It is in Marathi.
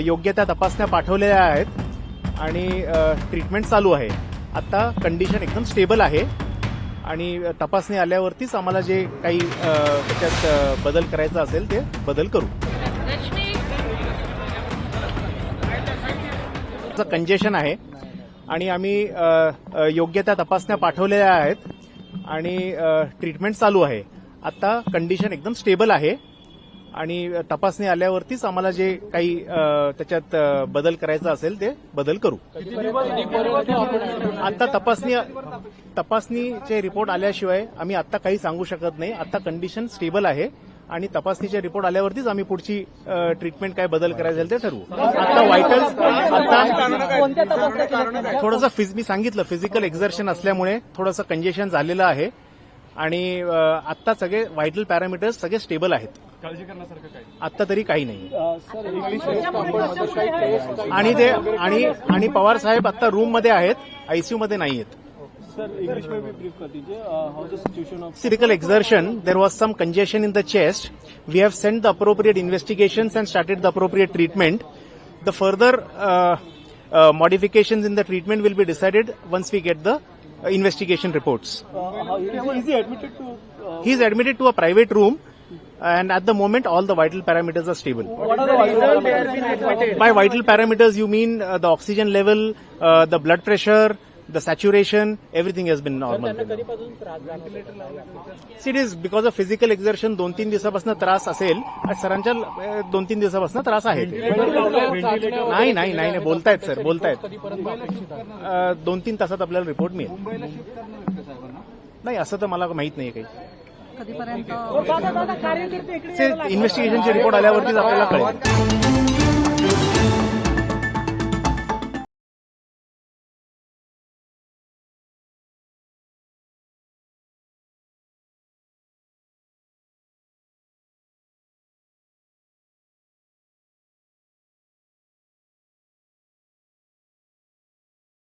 योग्य त्या तपासण्या पाठवलेल्या आहेत आणि ट्रीटमेंट चालू आहे. आता कंडिशन एकदम स्टेबल आहे आणि तपासणी आल्यावरतीच आम्हाला जे काही त्याच्यात बदल करायचा असेल ते बदल करू. कंजेशन आहे आणि आम्ही योग्य त्या तपासण्या पाठवलेल्या आहेत आणि ट्रीटमेंट चालू आहे. आता कंडिशन एकदम स्टेबल आहे आणि तपासणी आल्यावरतीच आम्हाला जे काही त्याच्यात बदल करायचा असेल ते बदल करू. आता तपासणीचे रिपोर्ट आल्याशिवाय आम्ही आता काही सांगू शकत नाही. आता कंडिशन स्टेबल आहे आणि तपासणीचे रिपोर्ट आल्यावरतीच आम्ही पुढची ट्रीटमेंट काय बदल करायचे असेल ते ठरवू. आता व्हायटल्स आता थोडंसं मी सांगितलं फिजिकल एक्झर्शन असल्यामुळे थोडंसं कंजेशन झालेलं आहे आणि आता सगळे व्हायटल पॅरामीटर्स सगळे स्टेबल आहेत. काळजी करण्यासारखं काही आता तरी काही नाही. आणि पवार साहेब आता रूम मध्ये आहेत, आयसीयू मध्ये नाही आहेत. Physical exertion, there was some congestion in the chest. We have sent the appropriate investigations and started the appropriate treatment. The further modifications in the treatment will be decided once we get the investigation reports. He is admitted to a private room and at the moment all the vital parameters are stable. By vital parameters you mean the oxygen level, the blood pressure, the saturation, everything has been normal. See, it is because of physical exertion 2-3 दिवसापासून त्रास असेल. सरांच्या 2-3 दिवसापासून त्रास आहे. नाही बोलतायत सर, बोलतायत. 2-3 तासात आपल्याला रिपोर्ट मिळेल. नाही असं तर मला माहित नाही काही. इन्व्हेस्टिगेशनचे रिपोर्ट आल्यावरतीच आपल्याला कळेल.